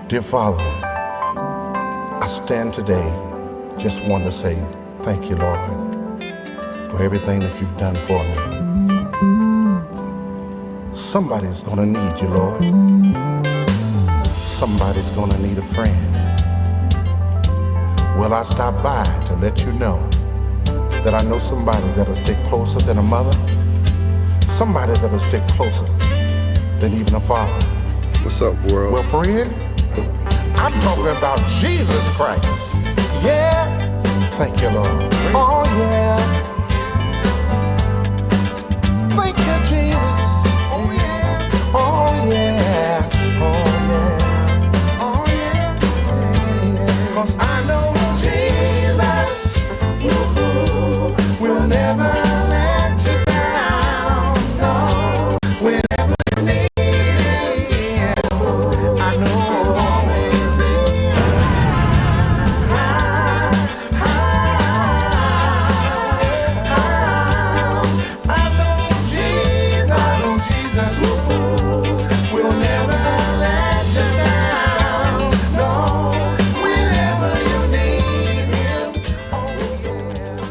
Dear Father, I stand today just want to say thank you, Lord, for everything that you've done for me. Somebody's gonna need you, Lord. Somebody's gonna need a friend. Well, I stopped by to let you know that I know somebody that'll stick closer than a mother, somebody that'll stick closer than even a father. What's up, world? Well, friend, I'm talking about Jesus Christ. Yeah, thank you, Lord. Oh, yeah. Thank you, Jesus. Oh, yeah. Oh, yeah. Oh, yeah. Oh, yeah. Yeah. 'Cause I know Jesus will never let you down. No, whenever you need Him, I know He'll always be I know Jesus will never let you down. No, whenever you need Him. Oh, yeah.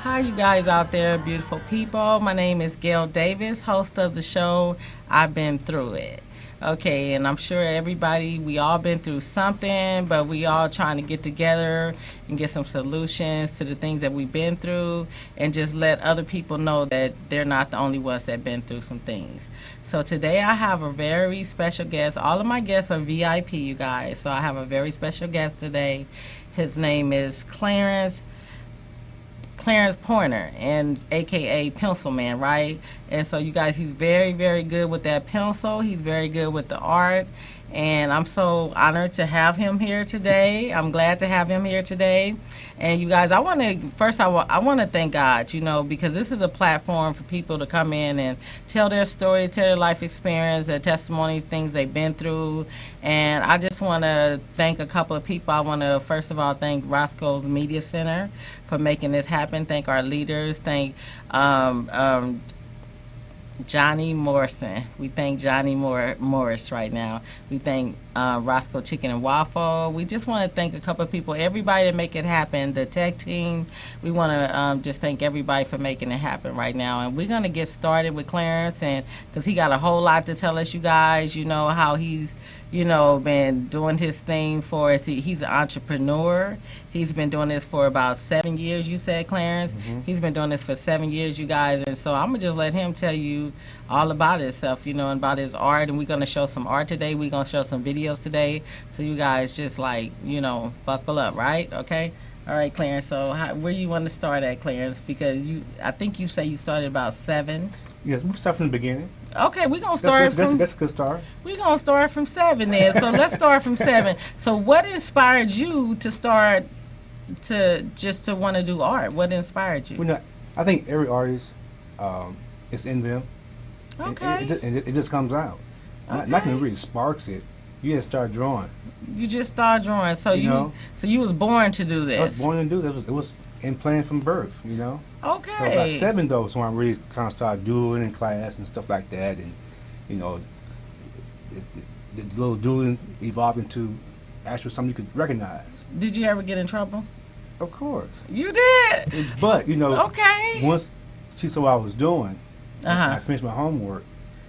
Hi, you guys out there, beautiful people. My name is Gail Davis, host of the show I've Been Through It. Okay, and I'm sure everybody, we all been through something, but we all trying to get together and get some solutions to the things that we've been through and just let other people know that they're not the only ones that been through some things. So today I have a very special guest. All of my guests are VIP, you guys. So I have a very special guest today. His name is Clarence Pointer, and AKA Pencil Man, right? And so you guys, he's very, very good with that pencil. He's very good with the art. And I'm so honored to have him here today. I'm glad to have him here today. And you guys, I want to thank God, because this is a platform for people to come in and tell their story, tell their life experience, their testimony, things they've been through. And I just want to thank a couple of people. I want to, first of all, thank Roscoe's Media Center for making this happen. Thank our leaders. Thank Johnny Morrison. We thank Johnny Morris right now. We thank Roscoe Chicken and Waffle. We just want to thank a couple of people, everybody that make it happen. The tech team. We want to just thank everybody for making it happen right now. And we're going to get started with Clarence, and because he got a whole lot to tell us, you guys. How he's been doing his thing for us. He's an entrepreneur. He's been doing this for about 7 years, you said, Clarence? Mm-hmm. He's been doing this for 7 years, you guys. And so I'm going to just let him tell you all about himself, and about his art. And we're going to show some art today. We're going to show some videos today. So you guys just buckle up, right? Okay? All right, Clarence. So where you want to start at, Clarence? Because I think you say you started about 7. Yes, we'll start from the beginning. Okay, we're going to start from... That's a good start. We're going to start from 7 then. So let's start from 7. So what inspired you to start to want to do art? What inspired you? I think every artist, it's in them. Okay. It just comes out. Okay. Nothing really sparks it. You just start drawing. You just start drawing. So you was born to do this. I was born to do this. It was in plan from birth, Okay. So about 7 though, so I really kind of started doodling in class and stuff like that, and the little doodling evolved into actually something you could recognize. Did you ever get in trouble? Of course. You did. But Okay. once she saw what I was doing, Uh-huh. I finished my homework.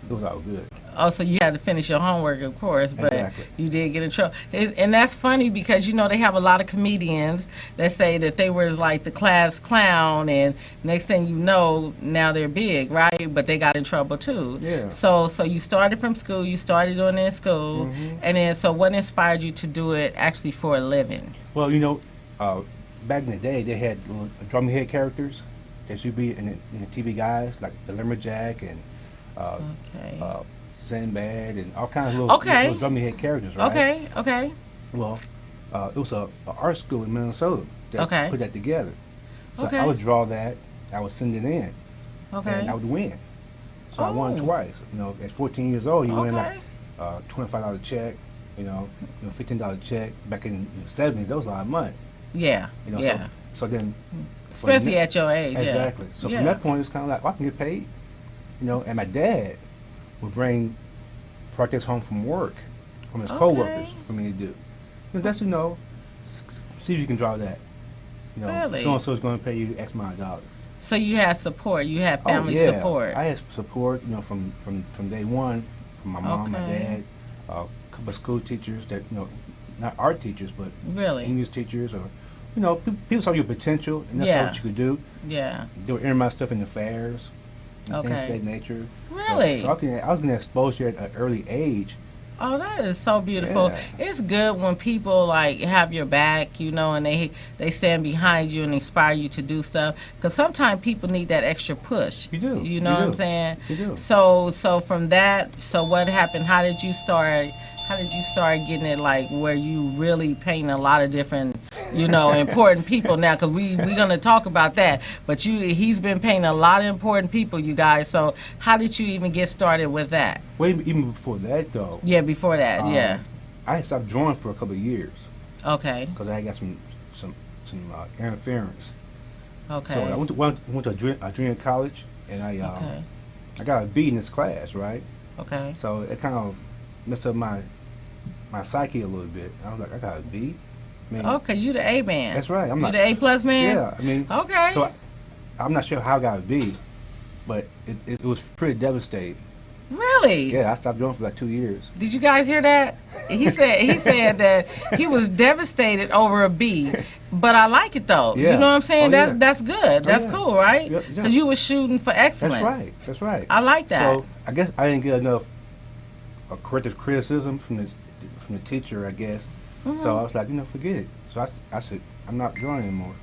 It was all good. Oh, so you had to finish your homework, of course, but Exactly. You did get in trouble. And that's funny because, they have a lot of comedians that say that they were like the class clown, and next thing you know, now they're big, right? But they got in trouble too. Yeah. So you started from school, you started doing it in school, Mm-hmm. and then so what inspired you to do it actually for a living? Well, back in the day, they had little drum head characters that should be in the TV guys, like the Lumberjack and Okay. Sinbad and all kinds of little drum head characters, right? Okay. Well, it was a art school in Minnesota that put that together. So I would draw that, I would send it in, and I would win. So I won twice. At 14 years old, you win like $25 check, $15 check. Back in the 70s, that was a lot of money. Yeah. So then, especially at your age. Exactly. Yeah. So from that point, it's kind of like, I can get paid. And my dad would bring projects home from work, from his coworkers for me to do. That's, see if you can draw that. Really? So-and-so is going to pay you X amount of dollars. So you had support. You had family support. I had support, from day one, from my mom, my dad, a couple of school teachers that, not art teachers, but really English teachers, or, people saw your potential, and that's what you could do. Yeah. They were entering my stuff in the fairs, and things of that nature. Really? So I was getting exposure at an early age. Oh, that is so beautiful. Yeah. It's good when people like have your back, and they stand behind you and inspire you to do stuff. Because sometimes people need that extra push. You do. You know what I'm saying? You do. So from that, so what happened? How did you start getting it like where you really paint a lot of different, important people now? Because we're gonna talk about that. But he's been painting a lot of important people, you guys. So how did you even get started with that? Well, even before that, though. Yeah, before that, I had stopped drawing for a couple of years. Okay. Because I got some interference. Okay. So I went to a junior college, and I got a B in this class, right? Okay. So it kind of messed up my psyche a little bit. I was like, I got a B. Cause you the A man. That's right. You the A+ man. Yeah. Okay. So I'm not sure how I got a B, but it was pretty devastating. Really? Yeah, I stopped drawing for like 2 years. Did you guys hear that? He said that he was devastated over a B, but I like it though. Yeah. You know what I'm saying? That's good. Oh, That's cool, right? Because you were shooting for excellence. That's right. I like that. So I guess I didn't get enough corrective criticism from the teacher, I guess. Mm-hmm. So I was like, forget it. So I said, I'm not drawing anymore.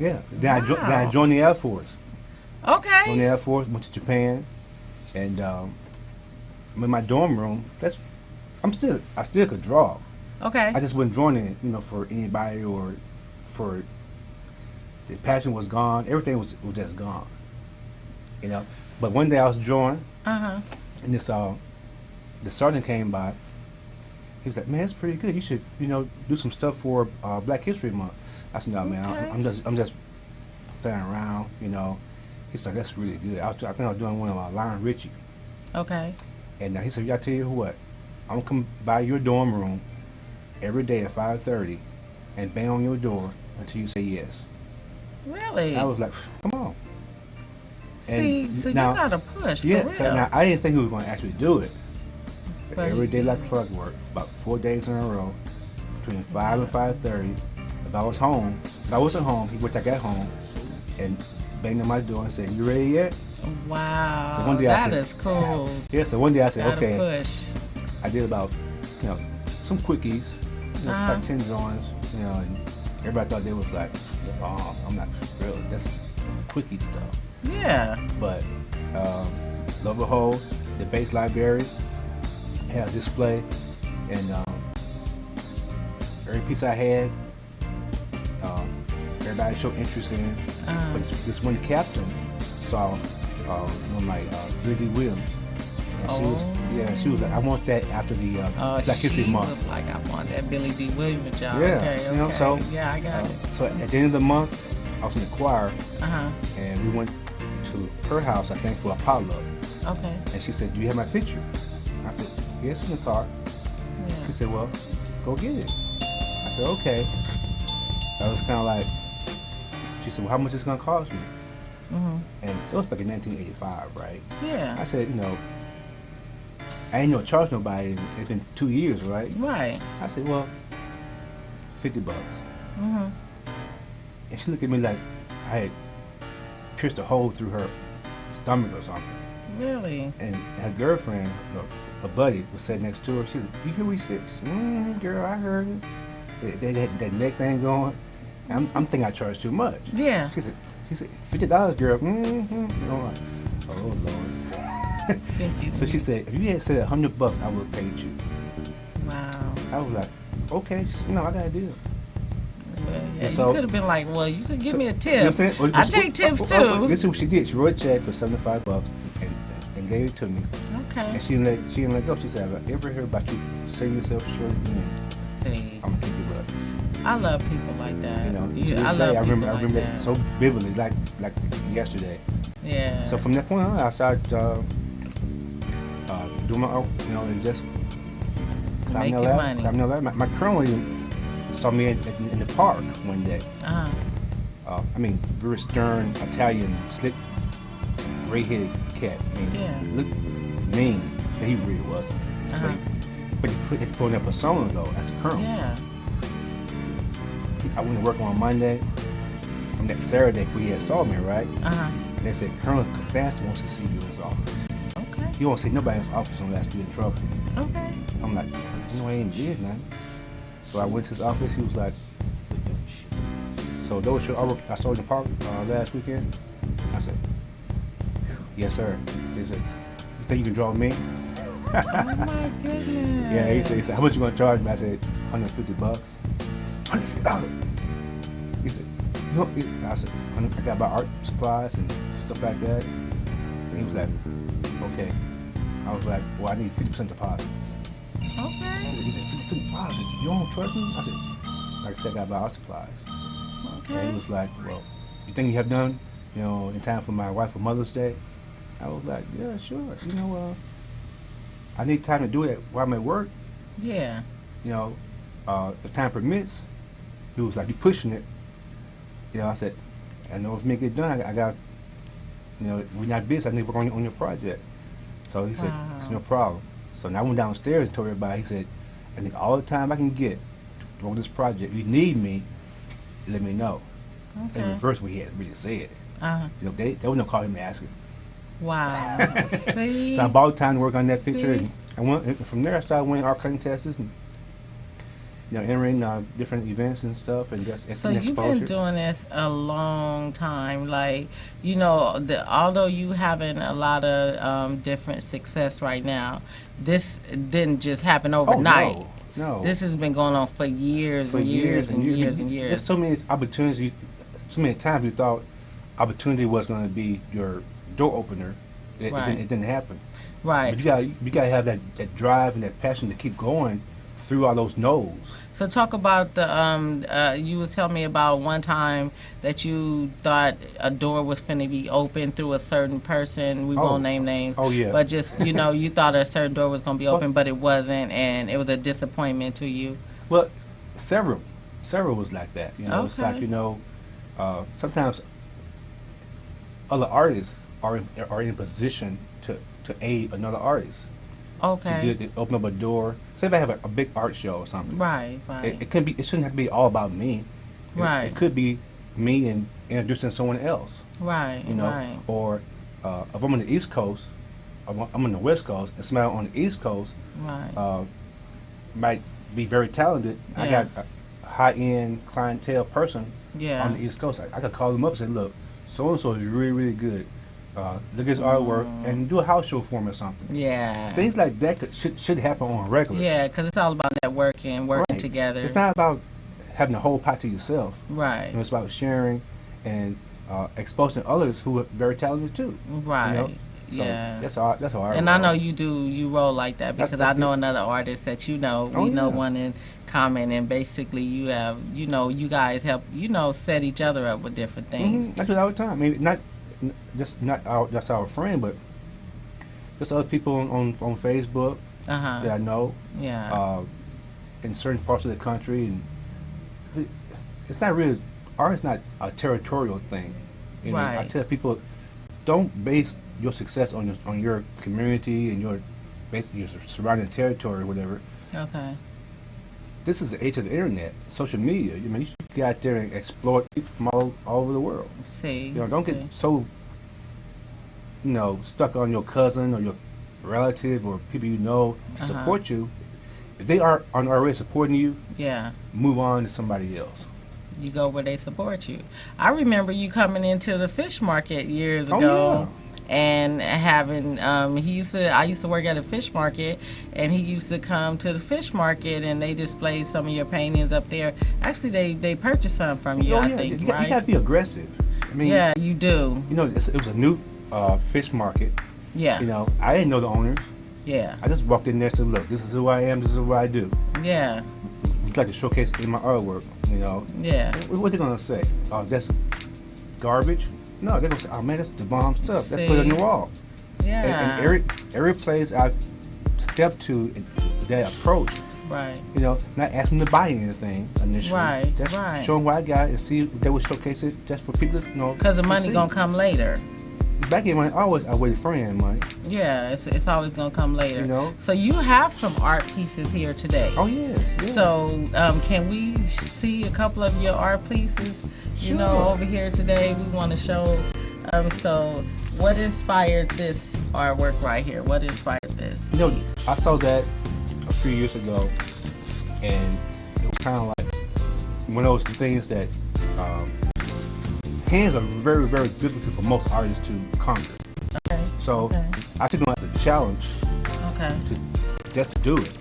Yeah. Then I joined the Air Force. Okay. Joined the Air Force, went to Japan. And I'm in my dorm room. I still could draw. Okay. I just wasn't drawing it, for anybody, or for the passion was gone. Everything was just gone. But one day I was drawing, and this the sergeant came by. He was like, "Man, it's pretty good. You should, do some stuff for Black History Month." I said, "No, man, I'm just playing around, He's like, that's really good. I think I was doing one of Lionel Richie. Okay. And he said, I tell you what, I'm going to come by your dorm room every day at 5:30 and bang on your door until you say yes. Really? I was like, come on. See, so now, you got to push, for real. So now I didn't think he was going to actually do it. But every day like clockwork, about 4 days in a row, between 5 and 5:30, if I wasn't home, he would take at home and banged on my door and said, "You ready yet?" Wow. So one day that is cool. Yeah, so one day I said, okay. Push. I did about, some quickies, about 10 drawings, and everybody thought they was like, oh, I'm not really, that's quickie stuff. Yeah. But, lo and behold, the base library had a display, and every piece I had, everybody showed interest in. But this one captain saw Billy Dee Williams. And she was like, I want that after the Black History Month. She was like, I want that Billy Dee Williams job. Yeah, Okay. So yeah, I got it. So at the end of the month, I was in the choir, and we went to her house, I think, for a potluck. Okay. And she said, "Do you have my picture?" I said, "Yes, in the car." Yeah. She said, "Well, go get it." I said, "Okay." I was kind of like, she said, "Well, how much is it going to cost me?" And it was back in 1985, right? Yeah. I said, I ain't charge nobody. It's been 2 years, right? Right. I said, well, $50. And she looked at me like I had pierced a hole through her stomach or something. Really? And her girlfriend, her buddy, was sitting next to her. She said, "You hear what he said?" Girl, I heard it. That neck thing going. I'm thinking I charged too much. Yeah. She said, $50, girl. I'm like, oh Lord. Thank you. So she said, if you had said $100, I would have paid you. Wow. I was like, okay, I got a deal. Well, yeah, so, you could have been like, well, you could give me a tip. I take tips too. This is what she did. She wrote a check for $75 and gave it to me. Okay. And she didn't let go. She said, if I ever hear about you selling yourself short again, see, I'm gonna kick you up. I love people like that. I remember that so vividly, like yesterday. Yeah. So from that point on, I started do my own, and just make your money. My Colonel saw me in the park one day. Very stern Italian, slick, gray-headed cat. Looked mean. He really wasn't. But he put in a persona though as a Colonel. Yeah. I went to work on Monday. From that Saturday, we had saw me, right? And they said, Colonel Costanza wants to see you in his office. Okay. He won't see nobody in his office unless you're in trouble. Okay. I'm like, I ain't did nothing. So I went to his office. He was like, so those show I saw in the park last weekend. I said, yes, sir. He said, you think you can draw me? Oh my goodness. Yeah, he said, how much you gonna charge me? I said, $150. $150. He said, no. I said, I got my art supplies and stuff like that. And he was like, okay. I was like, well, I need 50% deposit. Okay. He said, 50% deposit? You don't trust me? I said, like I said, I got my art supplies. Okay. And he was like, well, you think you have done, in time for my wife for Mother's Day? I was like, yeah, sure. I need time to do it while I'm at work. Yeah. If time permits. He was like, you pushing it. I said, I know if me get done, I got, we're not busy. I need to work on your project. So he said, it's no problem. So now I went downstairs and told everybody, he said, I think all the time I can get to work on this project, if you need me, let me know. Okay. In reverse, we had really said it. They wouldn't call him and ask him. Wow. See? So I bought time to work on that picture. And from there, I started winning art contests and entering different events and stuff, and just so you've been doing this a long time, although you having a lot of different success right now, this didn't just happen overnight. No. This has been going on for years and years. There's so many opportunities, so many times you thought opportunity was going to be your door opener. It didn't happen. Right. But you gotta have that drive and that passion to keep going through all those no's. So talk about you was telling me about one time that you thought a door was finna be open through a certain person. We won't name names. Oh yeah. But just, you thought a certain door was gonna be open, but it wasn't, and it was a disappointment to you. Well, several was like that. It's like, sometimes other artists are in position to aid another artist. Okay. To open up a door. Say if I have a big art show or something. Right. It shouldn't have to be all about me. It could be me and introducing someone else. Right. Right. Or if I'm on the East Coast, I'm on the West Coast, and somebody on the East Coast might be very talented. Yeah. I got a high-end clientele person on the East Coast. I could call them up and say, look, so-and-so is really, really good. Look at his artwork and do a house show for him or something. Yeah. Things like that should happen on a regular. Yeah, because it's all about networking, working together. It's not about having a whole pot to yourself. Right. It's about sharing and exposing others who are very talented too. Right. So that's how I and roll. I know you roll like that because I know another artist that we know one in common, and basically you have you guys help set each other up with different things. I do that all the time. I mean, not just our friend, but just other people on Facebook that I know. Yeah. In certain parts of the country, and it's not really art is not a territorial thing. Right. I tell people, don't base your success on your community and your surrounding territory or whatever. Okay. This is the age of the internet, social media. You should get out there and exploit people from all over the world. Don't get so stuck on your cousin or your relative or people to support you. If they aren't already supporting you, move on to somebody else. You go where they support you. I remember you coming into the fish market years ago. And having I used to work at a fish market, and he used to come to the fish market, and they displayed some of your paintings up there. Actually, they purchased some from you, I think, right? You got to be aggressive. Yeah, you do. It was a new fish market. Yeah. I didn't know the owners. Yeah. I just walked in there and said, look, this is who I am, this is what I do. Yeah. I'd like to showcase in my artwork, Yeah. What they gonna say? Oh, that's garbage? No, they're gonna say, oh man, that's the bomb stuff. Let's put it on the wall. Yeah. And every place I've step to that approach. Right. You know, not asking them to buy anything initially. Right. Just right. show them what I got and see if they will showcase it just for people to know. Because the money gonna come later. Back in money, always I wait for end money. Yeah, it's always gonna come later. You know. So you have some art pieces here today. Oh yeah. So can we see a couple of your art pieces? You Sure. know, over here today, we want to show. So what inspired this artwork right here? What inspired this? You know, piece? I saw that a few years ago, and it was kind of like one of those things that hands are very, very difficult for most artists to conquer. Okay. So Okay. I took it as a challenge Okay. just to do it,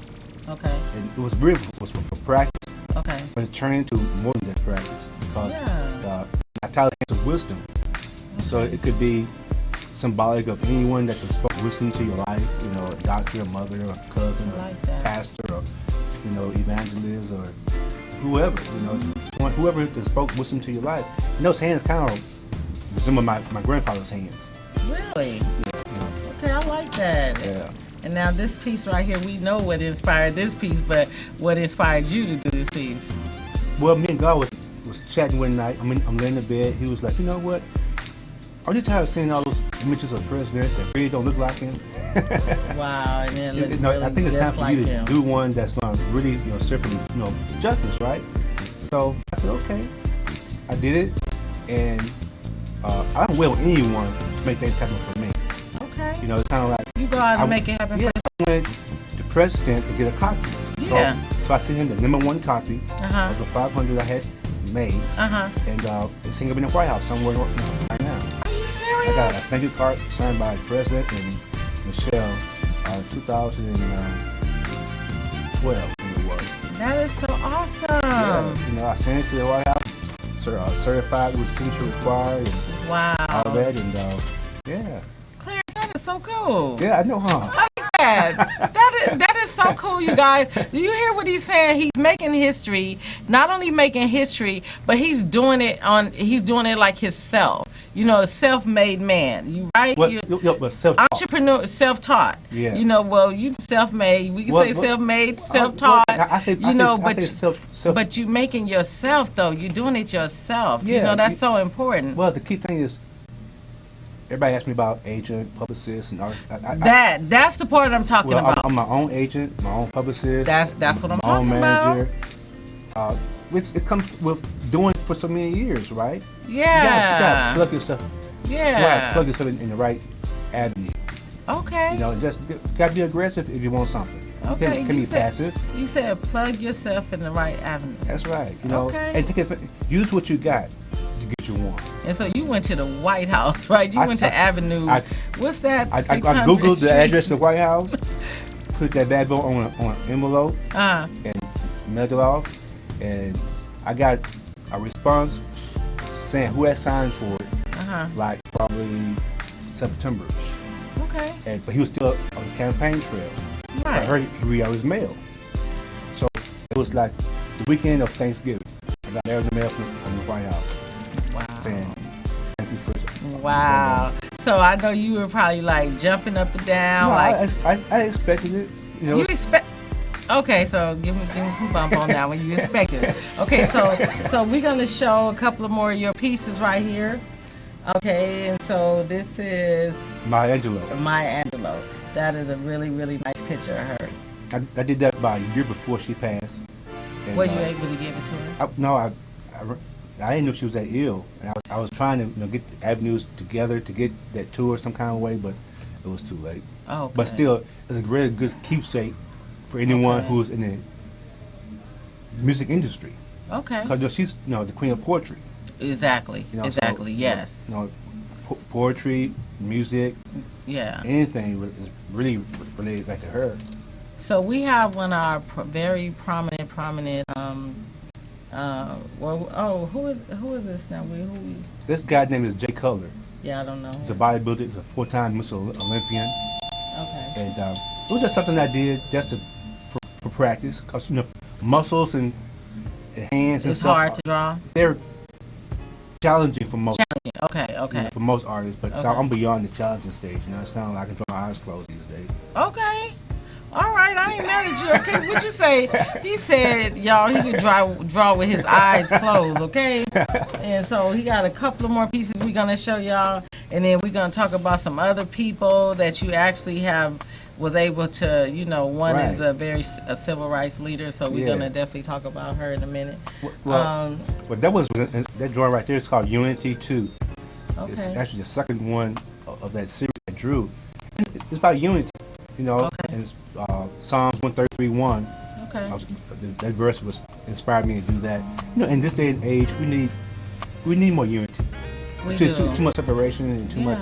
Okay. and it was really for practice, Okay. but it turned into more than just practice because Yeah. I titled it Hands of Wisdom. So it could be symbolic of anyone that can spoke wisdom to your life, you know, a doctor, a mother, a cousin, I like a that. pastor, or, you know, evangelist, or whoever, you know, whoever that spoke wisdom to your life. And those hands kind of resemble my grandfather's hands. Really? You know, Okay, I like that. yeah. And now this piece right here, we know what inspired this piece, but what inspired you to do this piece? Well, me and God was chatting one night. I'm laying in bed. He was like, you know what? Are you tired of seeing all those images of presidents that really don't look like him? Wow, and then look You know, really I think it's time just for like you to him. do one that's going to really, you know, serve for, you know, justice, right? So I said, okay. I did it, and I don't wait on anyone to make things happen for me. Okay. You know, it's kind of like You go out and make it happen yeah, first. I wanted the president to get a copy. Yeah. So I sent him the #1 copy Uh-huh. of the 500 I had made, Uh-huh. and it's hanging up in the White House somewhere right now. Are you I got a serious? thank you card signed by the president and Michelle, 2012, I think it was. That is so awesome. Yeah, you know, I sent it to the White House, certified with signature required, and Wow. all that, and yeah. Clarence, that is so cool. Yeah, I know, huh? That is so cool, you guys. Do you hear what he's saying? He's making history. Not only making history, but he's doing it like himself. You know, a self-made man. You right? But, You, but self-taught. entrepreneur, self-taught. Yeah. You know, well, you self-made. We can say self-made, self-taught. I say self. But you making yourself though. You're doing it yourself. Yeah, you know, that's so important. Well, the key thing is, everybody asks me about agent, publicist, and art. That's the part I'm talking about. I'm my own agent, my own publicist. That's what I'm my own talking manager. about. Which it comes with doing it for so many years, right? Yeah. You gotta plug yourself. Yeah. You gotta plug yourself in the right avenue. Okay. You know, just gotta be aggressive if you want something. Okay. You can be passive. You said plug yourself in the right avenue. That's right. You know, Okay. and use what you got to get you one. And so you went to the White House, right? You went to Avenue. What's that? I 600 googled Street? the address of the White House, put that bad boy on an envelope, and mailed it off, and I got a response saying who had signed for it, like probably September. Okay. But he was still on the campaign trail. Right. I heard he read out his mail. So it was like the weekend of Thanksgiving. I got there in the mail from the White House. Wow. Saying thank you for. Wow. So I know you were probably like jumping up and down, No, like I expected it. You know. you expect. Okay, so give me some bump on that when you expected it. Okay, so we're gonna show a couple of more of your pieces right here. Okay, and so this is Maya Angelou. Maya Angelou. That is a really, really nice picture of her. I did that about a year before she passed. And, Was you able to give it to her? I didn't know she was that ill, and I was trying to get the avenues together to get that to her some kind of way, but it was too late. Oh, okay. But still, it's a really good keepsake for anyone who's in the music industry. Okay. Because she's the queen of poetry. Exactly. Exactly. So, yes. Poetry, music, yeah. anything is really related back to her. So we have one of our very prominent. Who is this now? This guy name is Jay Cutler. Yeah, I don't know. He's a bodybuilder. He's a 4-time Mr. Olympian. Okay. And it was just something I did just for practice, because muscles and hands and it's stuff. Hard to draw. They're challenging for most. Okay. For most artists, but so I'm beyond the challenging stage. It's not like I can draw my eyes closed these days. Okay. mad at you, okay? What you say? He said, y'all, he could draw with his eyes closed, okay? And so he got a couple of more pieces we're going to show y'all. And then we're going to talk about some other people that you actually was able to, one is a civil rights leader, so we're going to definitely talk about her in a minute. Well, that drawing right there is called Unity 2. Okay. It's actually the second one of that series I drew. It's about unity, and it's, Psalms 133:1. Okay. That verse inspired me to do that. In this day and age, we need more unity. Too much separation and too much,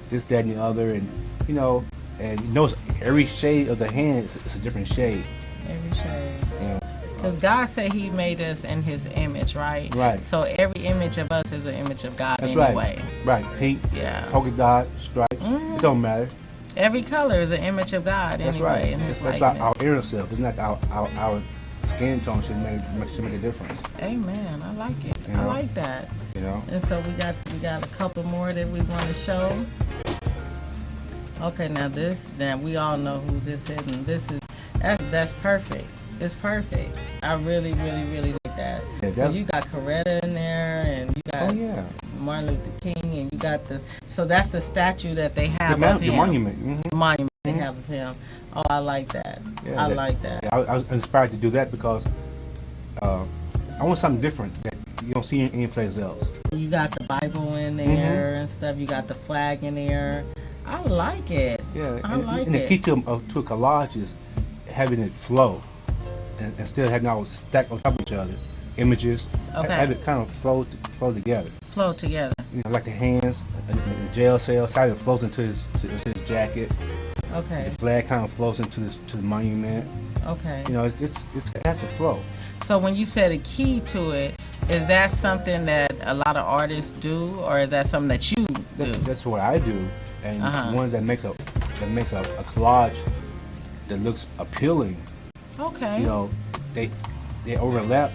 this, that, and the other, and every shade of the hand is a different shade. Every shade. Because God said He made us in His image, right? Right. So every image of us is an image of God. That's anyway. Right. Pink. Yeah. Polka dot stripes. It don't matter. Every color is an image of God. That's anyway. Right. That's our inner self. It's not our skin tone should make a difference. Amen. I like it. I like that. And so we got a couple more that we want to show. Okay, now we all know who this is, and that's perfect. It's perfect. I really, really, really like that. Yeah, so you got Coretta in there, and you got Martin Luther King, and you got so that's the statue that they have of him. The monument. Mm-hmm. The monument they have of him. Oh, I like that. Yeah, I like that. Yeah, I was inspired to do that because I want something different that you don't see any place else. You got the Bible in there and stuff. You got the flag in there. I like it. Yeah, and the key to a collage is having it flow. And still having all stacked on top of each other, images. Okay. Have it kind of flow together. Flow together. Like the hands in the jail cell, how it flows into his jacket. Okay. The flag kind of flows into the monument. Okay. It has to flow. So when you said a key to it, is that something that a lot of artists do, or is that something that you do? That's what I do, and one that makes a collage that looks appealing. Okay. They overlap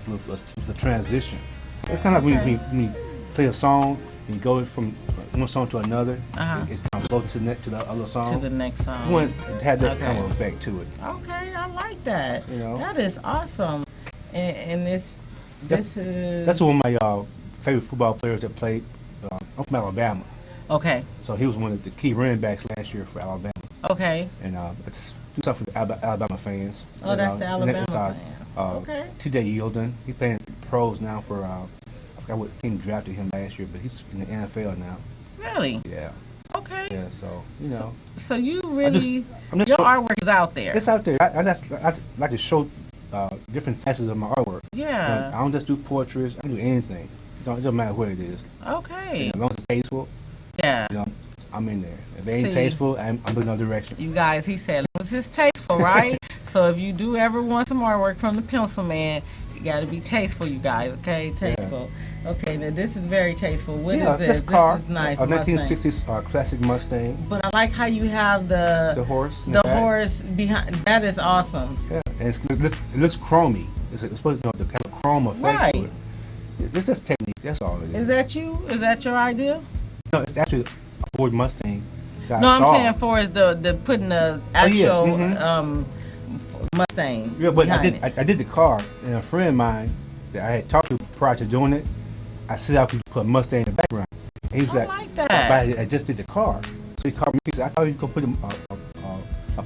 with the transition. It's kind of like when you play a song and you go from one song to another. It kind of flows to the other song. To the next song. One had that kind of effect to it. Okay, I like that. That is awesome. And this is. That's one of my favorite football players that played. I'm from Alabama. Okay. So he was one of the key running backs last year for Alabama. Okay. And it's stuff for the Alabama fans. Oh, that's the Alabama fans. Okay. T.J. Yeldon. He's playing pros now for, I forgot what team drafted him last year, but he's in the NFL now. Really? Yeah. Okay. Yeah, so, So you really, your artwork is out there. It's out there. I like to show different facets of my artwork. Yeah. I don't just do portraits. I do anything. It doesn't matter what it is. Okay. As long as it's tasteful. Yeah. I'm in there. If it ain't tasteful, I'm in another direction. You guys, he said, this is tasteful, right? So if you do ever want some artwork from the Pencil Man, you got to be tasteful, you guys, okay? Tasteful. Yeah. Okay, now this is very tasteful. What is this? This is nice. A 1960s classic Mustang. But I like how you have the horse. The horse behind. That is awesome. Yeah, and it looks chromy. It's supposed to have a chrome effect to it. It's just technique. That's all it is. Is that you? Is that your idea? No, it's actually a Ford Mustang. No, I'm saying for is the putting the actual Mustang. Yeah, but I did the car, and a friend of mine that I had talked to prior to doing it, I said I could put a Mustang in the background. And he was like that. But I just did the car. So he called me. He said, I thought you could put a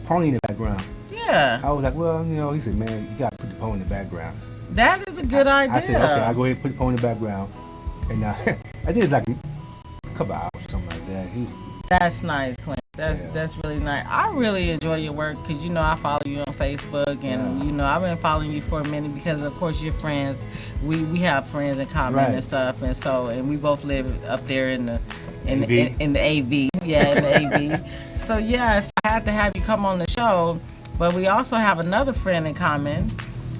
pony in the background. Yeah. I was like, well, he said, man, you got to put the pony in the background. That is a good idea. I said, okay, I'll go ahead and put the pony in the background. And I did like a couple hours or something like that. That's nice, Clint. That's really nice. I really enjoy your work because I follow you on Facebook, and I've been following you for a minute because of course you're friends. We have friends in common and stuff, and we both live up there in the AV. Yeah, in the AV. So yes, I had to have you come on the show, but we also have another friend in common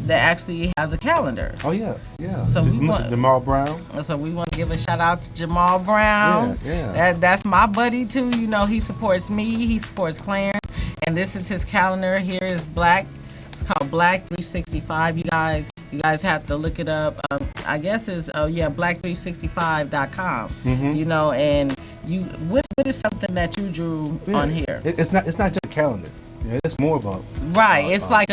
that actually has a calendar. Oh yeah. So Jamal Brown. So we want to give a shout out to Jamal Brown. Yeah. That's my buddy too. He supports me. He supports Clarence, and this is his calendar. Here is Black. It's called Black 365. You guys have to look it up. I guess it's black365.com. And what is something that you drew on here? It's not just a calendar. It's more of a Right. It's like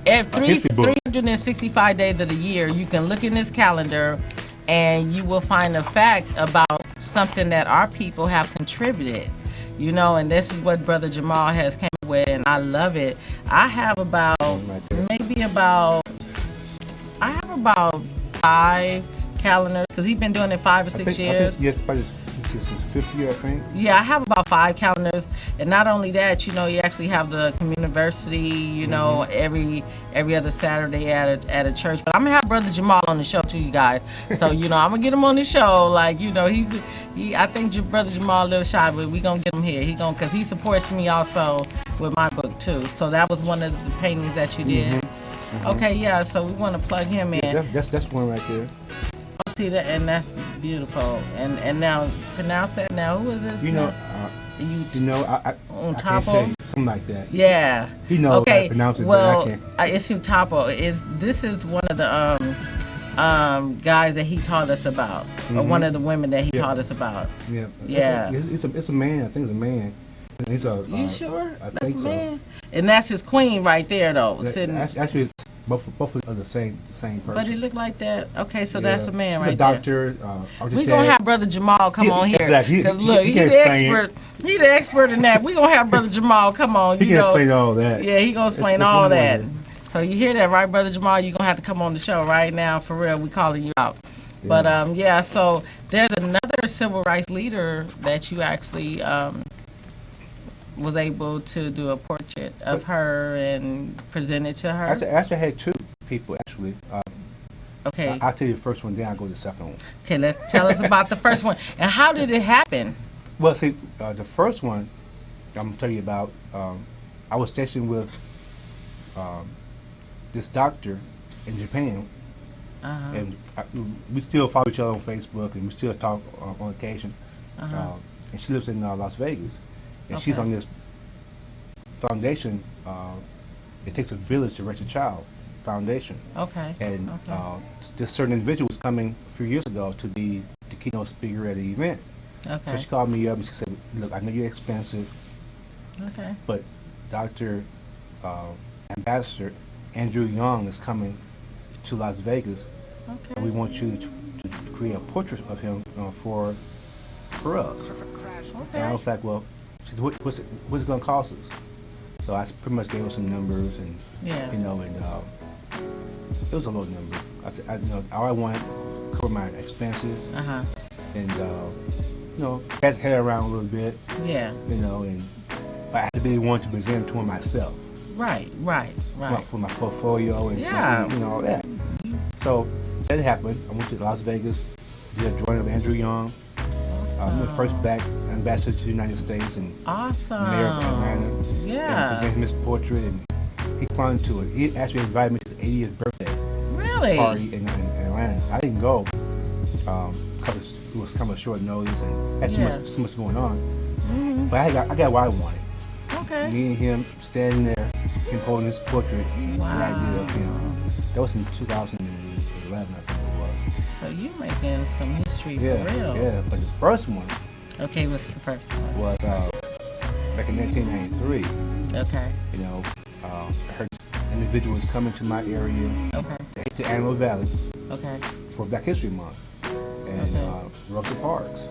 every 365 days of the year, you can look in this calendar and you will find a fact about something that our people have contributed. You know, and this is what Brother Jamal has came up with, and I love it. I have about 5 calendars, because he's been doing it 5 or 6 years. Yes, but this is his 5th year, I think. Yeah, I have about 5 calendars, and not only that, you know, you actually have the community, you know, every other Saturday at a church. But I'm gonna have Brother Jamal on the show too, you guys. So you know, I'm gonna get him on the show. Like, you know, I think Brother Jamal a little shy, but we gonna get him here. Because he supports me also with my book too. So that was one of the paintings that you did. Okay, yeah. So we want to plug him in. Yeah, that's one right there. See that, and that's beautiful. And now pronounce that. Now, who is this? You know, I can't say something like that. Yeah. He knows how to pronounce it. Well, but I can't. It's Utapo. This is one of the guys that he taught us about, or one of the women that he taught us about. Yeah. Yeah. It's a man. I think it's a man. He's you sure? I that's think a man. And that's his queen right there, though. Sitting. Actually, both are the same person. But it looked like that. Okay, so that's a man right there. He's a doctor. We're going to have Brother Jamal come on here. Exactly. Because look, he's the expert. He's the expert in that. We're going to have Brother Jamal come on. He can explain all that. Yeah, he's going to explain all that. So you hear that, right, Brother Jamal? You're going to have to come on the show right now. For real, we calling you out. Yeah. But, so there's another civil rights leader that you actually was able to do a portrait of her and present it to her. Actually, I had 2 people, actually. Okay. I'll tell you the first one, then I'll go to the second one. Okay, let's tell us about the first one. And how did it happen? Well, see, the first one, I'm going to tell you about, I was stationed with this doctor in Japan. And we still follow each other on Facebook, and we still talk on occasion. And she lives in Las Vegas. And she's on this foundation, It Takes a Village to Raise a Child foundation. Okay. And this certain individual was coming a few years ago to be the keynote speaker at the event. Okay. So she called me up and she said, look, I know you're expensive. Okay. But Dr. Ambassador Andrew Young is coming to Las Vegas. Okay. And we want you to create a portrait of him for us. Okay. And I was like, well, she said, what's it going to cost us? So I pretty much gave her some numbers, and you know, and it was a low number. I said, you know, all I wanted to cover my expenses, and you know, had to head around a little bit. Yeah. You know, and I had to be one to present to him myself. Right. For my portfolio and you know all that. So that happened. I went to Las Vegas, did a drawing of Andrew Young. I'm the first black ambassador to the United States and mayor of Atlanta. Yeah. And presented him his portrait, and he clung to it. He actually invited me to his 80th birthday party in Atlanta. I didn't go because it was kind of short notice and had so much going on. But I got what I wanted. Okay. Me and him standing there, him holding his portrait that I did of him. That was in 2011, I think it was. So you making some history for real. Yeah, but the first one. Okay, what's the first one? Was back in 1993. Okay. You know, I heard individual was coming to my area. Okay. To Antelope Valley. Okay. For Black History Month. And Rosa Parks.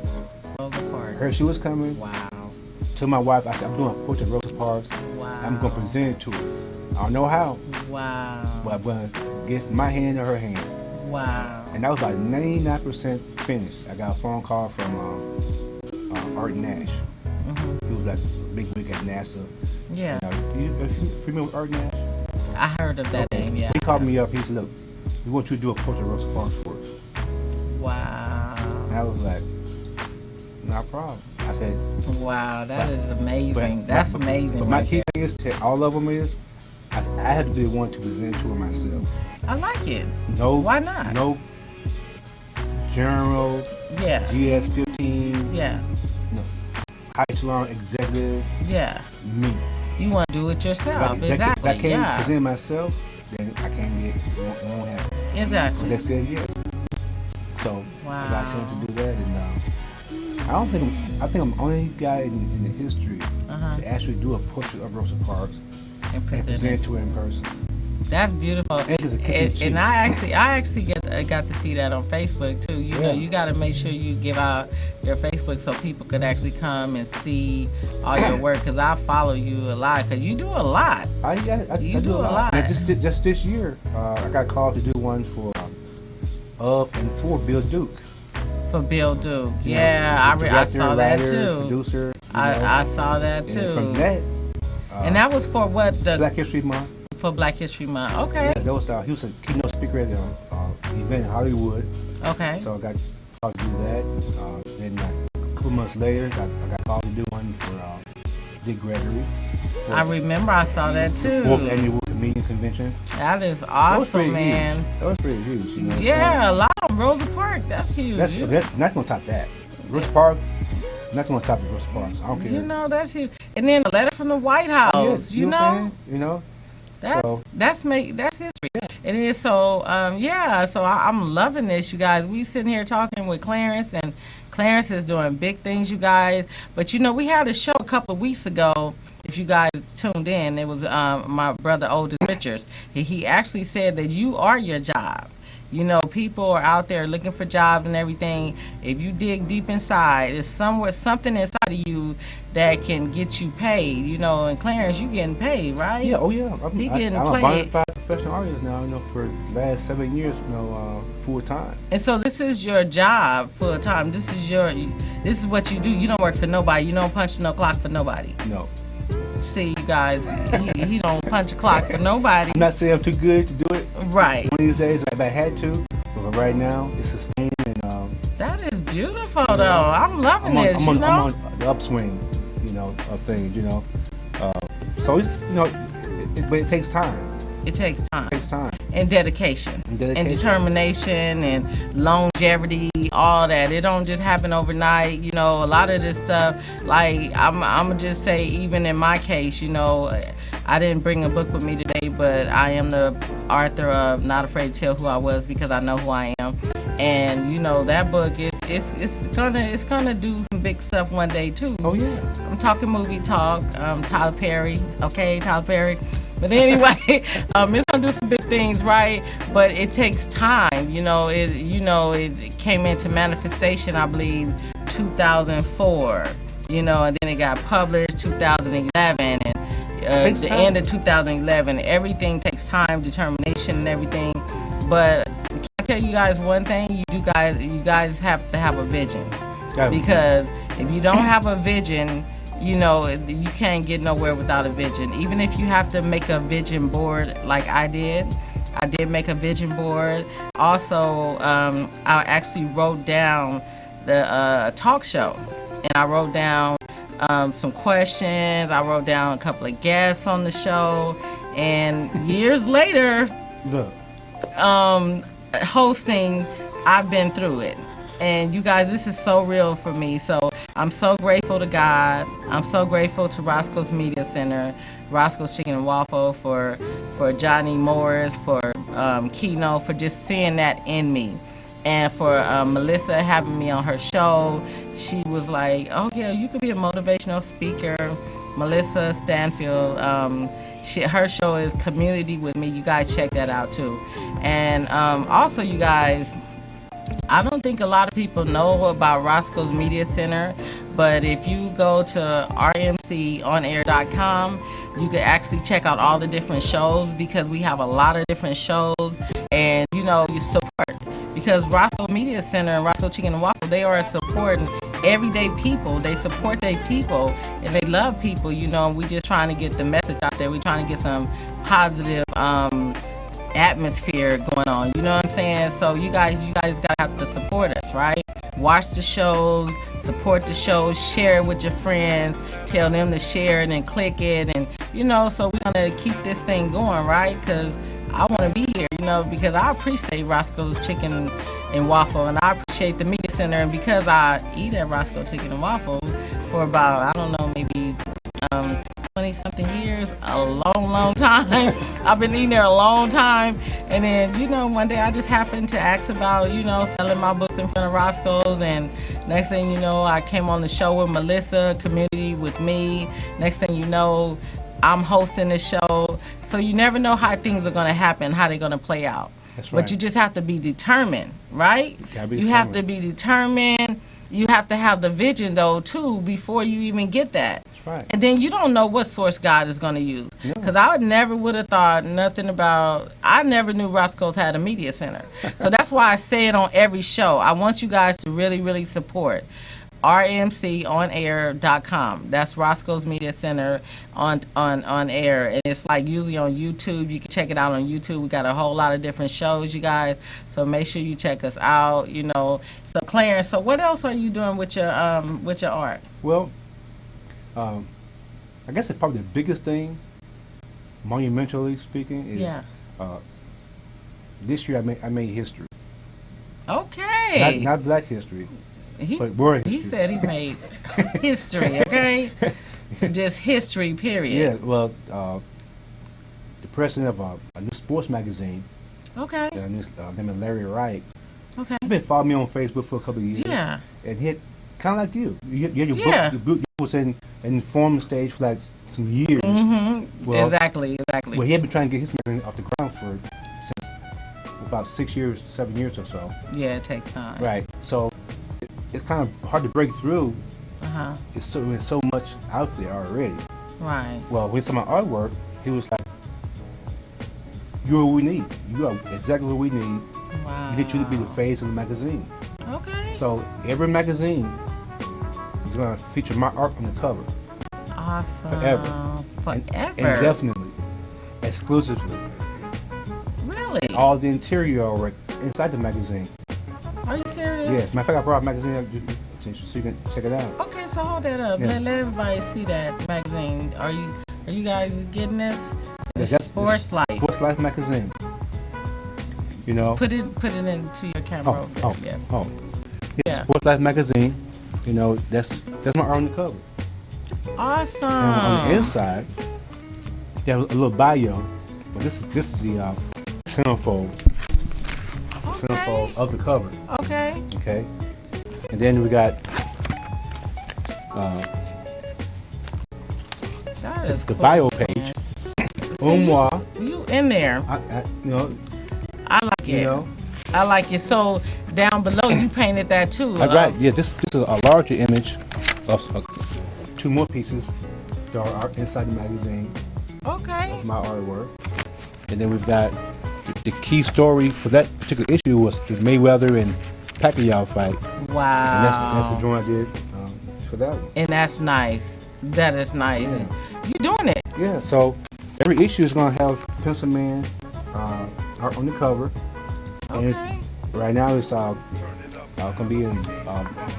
Rosa Parks. Heard she was coming. Wow. Told my wife, I said, I'm doing a portrait of Rosa Parks. Wow. I'm going to present it to her. I don't know how. Wow. But I'm going to get my hand in her hand. Wow. And that was like 99% finished. I got a phone call from Art Nash. He was like a big wig at NASA. Yeah. Are you familiar with Art Nash? I heard of that name, yeah. He called me up. He said, look, we want you to do a portrait of Rosa Parks for us. Wow. And I was like, no problem. I said, wow, that is amazing. That's amazing. But my key thing is, to all of them is, I had to be the one to present to her myself. I like it. No. Why not? No general. Yeah. GS-15. Yeah. No. High echelon executive. Yeah. Me. You want to do it yourself. Exactly. If I can't present myself, then I can't get it. Won't happen. Exactly. So they said yes. So I got a chance to do that, and I think I'm the only guy in the history to actually do a portrait of Rosa Parks and present to it in person. That's beautiful. And I actually got to see that on Facebook too. You know, you got to make sure you give out your Facebook so people could actually come and see all your work. Because I follow you a lot. Because you do a lot. I do a lot. And just this year, I got called to do one for for Bill Duke. For Bill Duke, I saw that too. Producer, I saw that too. And from that, and that was for what, the Black History Month. For Black History Month, okay. Yeah, that was he was a keynote speaker at the event in Hollywood. Okay. So I got called to do that. Then a couple months later, I got called to do one for Dick Gregory. I remember I saw that too. The 4th annual comedian convention. That is awesome, man. That was pretty huge. You know, yeah, a lot of Rosa Parks. That's huge. That's gonna top that. Rosa Parks. That's gonna top the Rosa Parks. I don't care. You know, that's huge. And then a letter from the White House. You know. You know. That's history. Yeah. It is. So so I'm loving this, you guys. We sitting here talking with Clarence, and Clarence is doing big things, you guys. But you know, we had a show a couple of weeks ago. If you guys tuned in, it was my brother Otis Richards. He actually said that you are your job. You know, people are out there looking for jobs and everything. If you dig deep inside, there's something inside of you that can get you paid. You know, and Clarence, you getting paid, right? Yeah, oh yeah. I'm a bona fide professional artist now, you know, for the last 7 years, you know, full time. And so this is your job full time. This is what you do. You don't work for nobody. You don't punch no clock for nobody. No. See, you guys, he don't punch a clock for nobody. I'm not saying I'm too good to do it. Right. One of these days, if I had to, but right now, it's sustaining. And that is beautiful, though. I'm loving this. I'm on the upswing, you know, of things, you know. So it's, you know, but it takes time. It takes time. It takes time. And dedication. And determination and longevity, all that. It don't just happen overnight. You know, a lot of this stuff, like, I'm going to just say, even in my case, you know, I didn't bring a book with me today, but I am the author of Not Afraid to Tell Who I Was Because I Know Who I Am. And, you know, that book, it's gonna do some big stuff one day, too. Oh, yeah. I'm talking movie talk. Tyler Perry. Okay, Tyler Perry. But anyway, it's gonna do some big things, right? But it takes time. You know, it came into manifestation, I believe, 2004. You know, and then it got published 2011, and the end of 2011. Everything takes time, determination, and everything. But can I tell you guys one thing? You guys have to have a vision, because if you don't have a vision, you know, you can't get nowhere without a vision. Even if you have to make a vision board like I did make a vision board. Also, I actually wrote down the talk show, and I wrote down some questions. I wrote down a couple of guests on the show, and years later, hosting, I've been through it. And you guys, this is so real for me. So I'm so grateful to God. I'm so grateful to Roscoe's Media Center, Roscoe's Chicken and Waffle, for Johnny Morris, for Keynote, for just seeing that in me. And for Melissa having me on her show. She was like, oh yeah, you could be a motivational speaker. Melissa Stanfield, her show is Community with Me. You guys check that out too. And also, you guys, I don't think a lot of people know about Roscoe's Media Center, but if you go to rmconair.com, you can actually check out all the different shows, because we have a lot of different shows, and you know, you support, because Roscoe Media Center and Roscoe Chicken and Waffle, they are supporting everyday people. They support their people, and they love people, you know, and we just trying to get the message out there. We're trying to get some positive atmosphere going on, you know what I'm saying? So you guys gotta have to support us, right? Watch the shows, support the shows, share it with your friends, tell them to share it and click it, and you know, so we're gonna keep this thing going, right? Because I want to be here, you know, because I appreciate Roscoe's Chicken and Waffle, and I appreciate the Media Center, and because I eat at Roscoe Chicken and Waffle for about, I don't know, maybe 20-something years, a long time. I've been eating there a long time. And then, you know, one day I just happened to ask about, you know, selling my books in front of Roscoe's. And next thing you know, I came on the show with Melissa, Community with Me. Next thing you know, I'm hosting the show. So you never know how things are going to happen, how they're going to play out. That's right. But you just have to be determined, right? You have to be determined. You have to have the vision, though, too, before you even get that. That's right. And then you don't know what source God is going to use. Because I would have thought nothing about, I never knew Roscoe's had a media center. So that's why I say it on every show. I want you guys to really, really support rmconair.com. That's Roscoe's Media Center on air. And it's like usually on YouTube. You can check it out on YouTube. We got a whole lot of different shows, you guys. So make sure you check us out, you know. So Clarence, so what else are you doing with your art? Well, I guess it's probably the biggest thing, monumentally speaking, is this year I made history. Okay. Not Black history. But world history. He said he made history, okay? Just history, period. Yeah, well, the president of a new sports magazine, okay, named Larry Wright, okay, he's been following me on Facebook for a couple of years. Yeah. And he had, kind of like you had your book was in informed stage for like some years. Mm-hmm. Well, exactly. Well, he had been trying to get his magazine off the ground for about 7 years or so. Yeah, it takes time. Right. So it's kind of hard to break through. It's so much out there already. Right. Well, with some of my artwork, he was like, "You're what we need. You are exactly what we need. Wow. We need you to be the face of the magazine." Okay. So every magazine is going to feature my art on the cover. Awesome. Forever. Indefinitely. Exclusively. Really? And all the interior artwork inside the magazine. Are you serious? Yeah. Matter of fact, I brought a magazine so you can check it out. Okay, so hold that up. Yeah. Let everybody see that magazine. Are you guys getting this? It's Yes, Sports Life. Sports Life magazine. You know. Put it into your camera. Yeah. Sports Life magazine. You know, that's my art on the cover. Awesome. And on the inside, there's a little bio, but this is the centerfold. Okay. Centerfold of the cover. Okay. Okay. And then we got that is the cool, bio page. Umwa. You in there? You know. I like it. You know. I like it. So down below, you painted that too. Right. Yeah. This is a larger image of 2 more pieces that are inside the magazine. Okay. Of my artwork. And then we've got the key story for that particular issue was the Mayweather and Pacquiao fight. Wow. And that's the drawing I did for that one. And that's nice. That is nice. Yeah. You're doing it. Yeah. So every issue is going to have Pencil Man art on the cover. Okay. And right now it's going to be in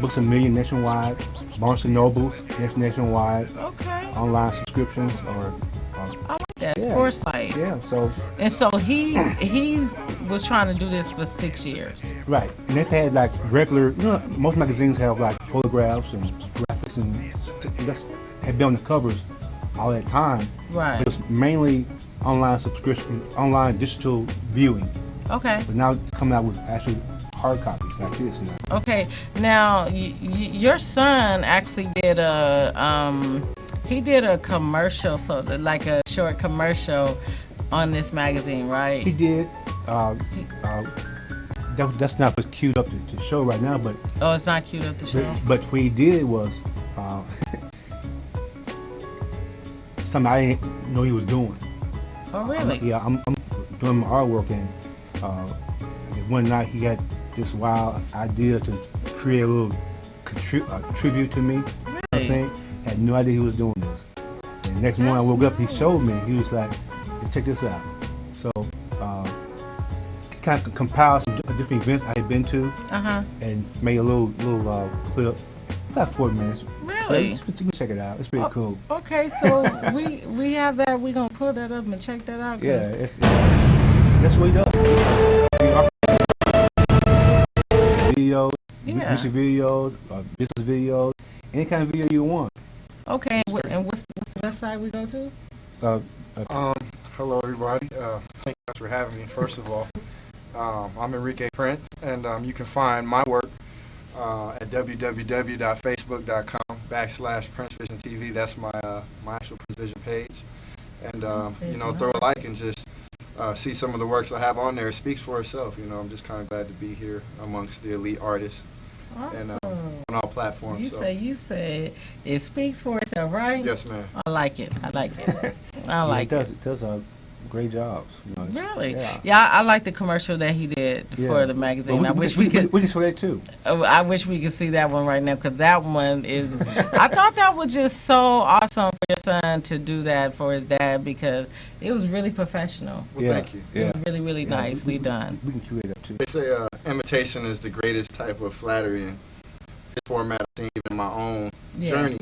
Books A Million nationwide, Barnes & Nobles nationwide, online subscriptions or. I like that. Sports Life. Yeah. So. And so he was trying to do this for 6 years. Right. And they've had like regular. You know, most magazines have like photographs and graphics and that's have been on the covers all that time. Right. But it's mainly online subscription, online digital viewing. Okay. But now it's coming out with actually hard copies like this now. Okay. Now your son actually did a he did a commercial, so like a short commercial on this magazine, right? He did. That's not what's queued up to show right now, but oh, it's not queued up to show. But what he did was something I didn't know he was doing. Oh, really? I'm doing my artwork, and one night he had this wild idea to create a little tribute to me. Really? I think had no idea he was doing this. And the next morning I woke up, he showed me. He was like, hey, "Check this out." So kind of compiled some different events I had been to, and made a little clip, about 4 minutes. Really? You can check it out. It's pretty cool. Okay, so we have that. We're gonna pull that up and check that out. Yeah, that's what he does. Videos, music videos, business videos, any kind of video you want. Okay, and what's the website we go to? Hello, everybody. Thank you guys for having me. First of all, I'm Enrique Prince, and you can find my work at www.facebook.com/PrinceVisionTV. That's my actual Prince Vision page. and throw a like and just see some of the works I have on there. It speaks for itself. I'm just kind of glad to be here amongst the elite artists. Awesome. And on all platforms. You say it speaks for itself, right? Yes, ma'am. I like it. I like it. It does great jobs. Really? Yeah, I like the commercial that he did for the magazine. Well, I wish we could. We can show that too. I wish we could see that one right now, because that one is. I thought that was just so awesome for your son to do that for his dad, because it was really professional. Well, thank you. It was really, really nicely done. We can curate that too. They say imitation is the greatest type of flattery, and this format I've seen even in my own journey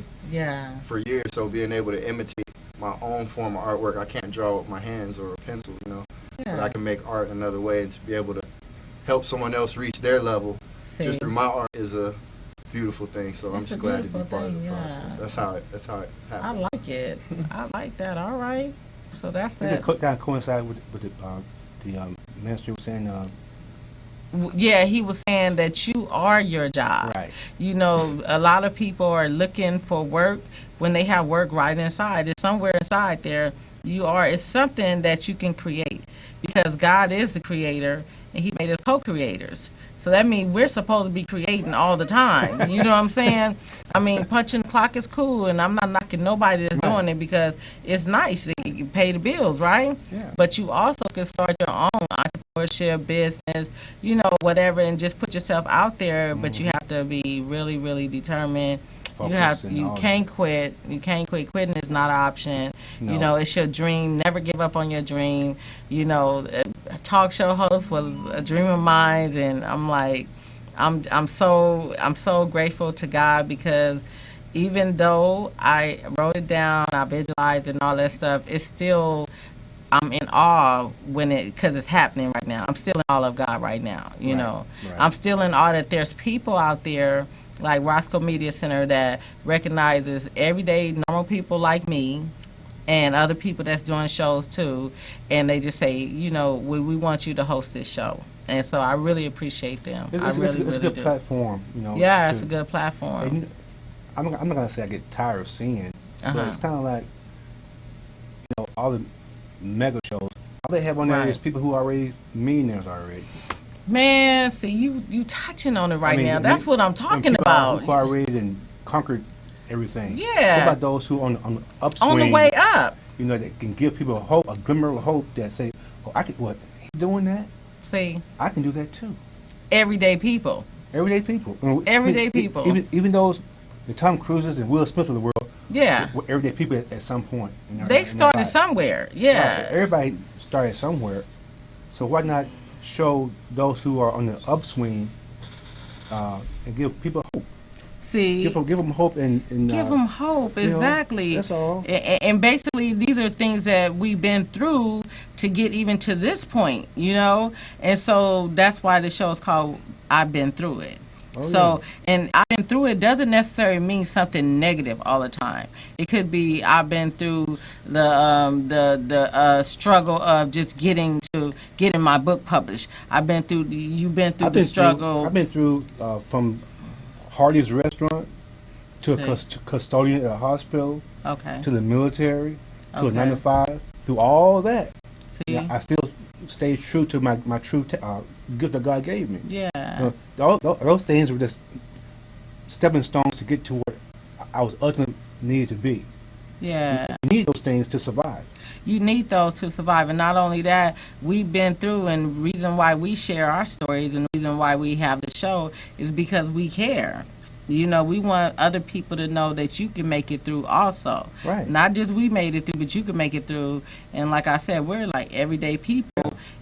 for years. So being able to imitate my own form of artwork, I can't draw with my hands or a pencil, but I can make art another way, and to be able to help someone else reach their level just through my art is a beautiful thing. So I'm just glad to be part of the process. That's how it happens. I like it. I like that. All right. So that's that. Kind of coincide with the minister was saying. Yeah, he was saying that you are your job. Right. A lot of people are looking for work when they have work right inside. It's somewhere inside there. It's something that you can create, because God is the creator and he made us co-creators. So that means we're supposed to be creating all the time. You know what I'm saying? I mean, punching the clock is cool, and I'm not knocking nobody that's doing it, because it's nice. You pay the bills, right? Yeah. But you also can start your own entrepreneurship business, whatever, and just put yourself out there. But you have to be really, really determined. You can't quit. You can't quit. Quitting is not an option. No. It's your dream. Never give up on your dream. A talk show host was a dream of mine, and I'm like, I'm so grateful to God, because even though I wrote it down, I visualized and all that stuff, it's still, I'm in awe because it's happening right now. I'm still in awe of God right now. Right. I'm still in awe that there's people out there like Roscoe Media Center that recognizes everyday normal people like me and other people that's doing shows too, and they just say, we want you to host this show. And so I really appreciate them. It's a good platform, Yeah, it's a good platform. And I'm not gonna say I get tired of seeing, but it's kind of like, all the mega shows. All they have on there is people who are already millionaires already. Man, see, you touching on it now. That's what I'm talking about. Who are raised and conquered everything. Yeah. What about those who on the upswing? On the way up. That can give people hope, a glimmer of hope, that say, I could, he's doing that? See. I can do that too. Everyday people. Everyday people. Everyday people. Even those, the Tom Cruises and Will Smith of the world. Yeah. Everyday people at some point. They started somewhere. Yeah. Right. Everybody started somewhere. So why not show those who are on the upswing and give people hope? See, give them hope and give them hope. Exactly. That's all. And basically, these are things that we've been through to get even to this point, And so that's why the show is called "I've Been Through It." And I've been through it doesn't necessarily mean something negative all the time. It could be I've been through the struggle of just getting my book published. You've been through the struggle. I've been through from Hardee's restaurant to a custodian at a hospital, to the military, to a 9 to 5, through all that. See? I still stayed true to my true gift that God gave me. Yeah. Those things were just stepping stones to get to where I was ultimately needed to be. Yeah. You need those things to survive. You need those to survive. And not only that, we've been through, and the reason why we share our stories and the reason why we have the show is because we care. We want other people to know that you can make it through also. Right. Not just we made it through, but you can make it through. And like I said, we're like everyday people.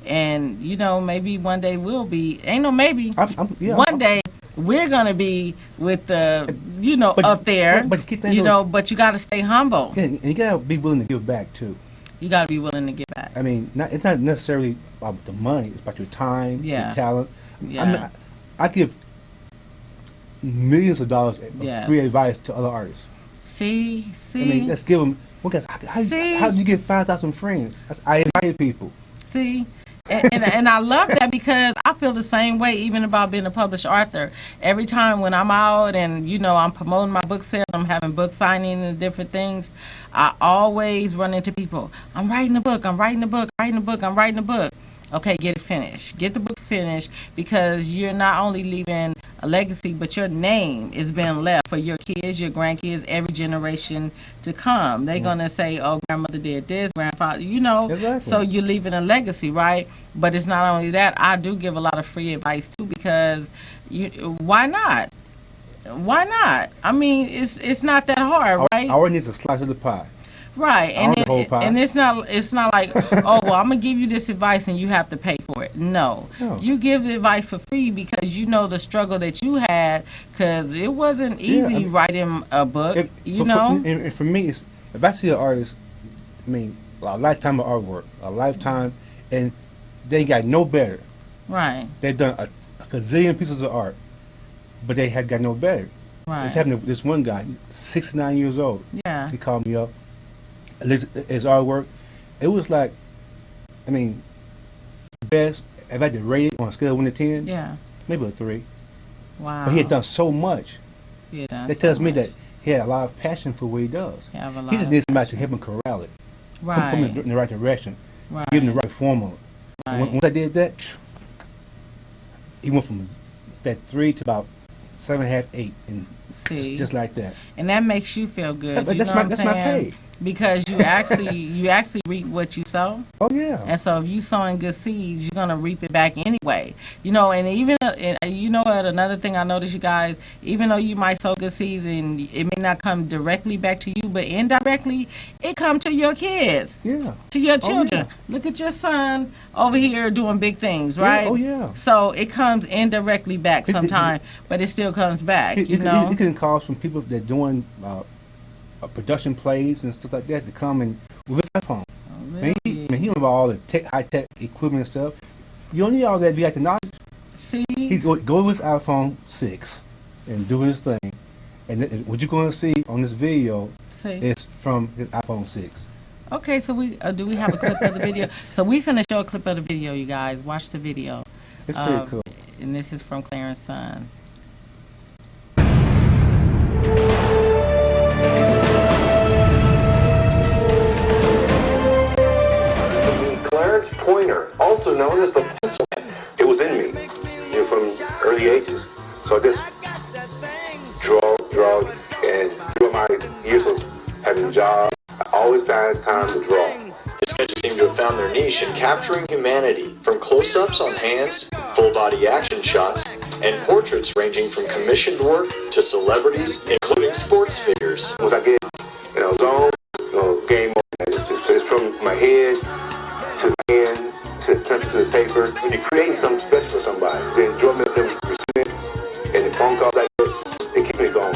And, maybe one day we'll be, one day we're going to be with the, up there. But you got to stay humble. Yeah, and you got to be willing to give back too. You got to be willing to give back. I mean, it's not necessarily about the money. It's about your time, your talent. Yeah. I give millions of dollars of free advice to other artists. See. I mean, let's give them. How do you get 5,000 friends? I admire people. See, And I love that because I feel the same way even about being a published author. Every time when I'm out and, you know, I'm promoting my book sale, I'm having book signing and different things, I always run into people. I'm writing a book, I'm writing a book, I'm writing a book, I'm writing a book. Okay, get it finished. Get the book finished because you're not only leaving a legacy, but your name is being left for your kids, your grandkids, every generation to come. They're going to say, oh, grandmother did this, grandfather, you know. Exactly. So you're leaving a legacy, right? But it's not only that. I do give a lot of free advice, too, because why not? Why not? I mean, it's not that hard, right? All it needs is a slice of the pie. Right, and it's not like, oh, well, I'm gonna give you this advice and you have to pay for it. No, you give the advice for free because you know the struggle that you had, because it wasn't easy writing a book. For me, it's, if I see an artist, I mean, a lifetime of artwork, a lifetime, and they got no better. Right. They've done a gazillion pieces of art, but they had got no better. Right. It's happened to this one guy, 69 years old. Yeah. He called me up. His artwork, it was like, I mean, best, if I had to rate it on a scale of 1 to 10, maybe a 3. Wow. But he had done so much. That tells me that he had a lot of passion for what he does. He just needs somebody to help him corral it. Right. Put him in the right direction. Right. Give him the right formula. Right. Once I did that, he went from that 3 to about 7.5, 8, and just like that. And that makes you feel good. You know what I'm saying? My pay. Because you actually reap what you sow. Oh yeah. And so if you sowing good seeds, you're gonna reap it back anyway. You know, and even you know what? Another thing I noticed, you guys, even though you might sow good seeds and it may not come directly back to you, but indirectly it come to your kids. Yeah. To your children. Oh, yeah. Look at your son over here doing big things, right? Yeah. Oh yeah. So it comes indirectly back sometime, but it still comes back. You know. You can call from people that doing production plays and stuff like that to come and with his iPhone. Oh, really? He don't have all the high tech equipment and stuff. You don't need all that if you got the knowledge. See? He go with his iPhone 6 and do his thing. And what you're going to see on this video is from his iPhone 6. Okay, so do we have a clip of the video? So we finna show a clip of the video, you guys. Watch the video. It's pretty cool. And this is from Clarence Son. Clarence Pointer, also known as the Pencil Man. It was in me, from early ages. So I just draw, and through my years of having jobs, I always found time to draw. The sketches seem to have found their niche in capturing humanity, from close-ups on hands, full-body action shots, and portraits ranging from commissioned work to celebrities, including sports figures. Once I get, zone, game on, it's from my head to the hand to touch to the paper. When you're creating something special for somebody, the enjoyment of them receiving and the phone calls like that, they keep it going.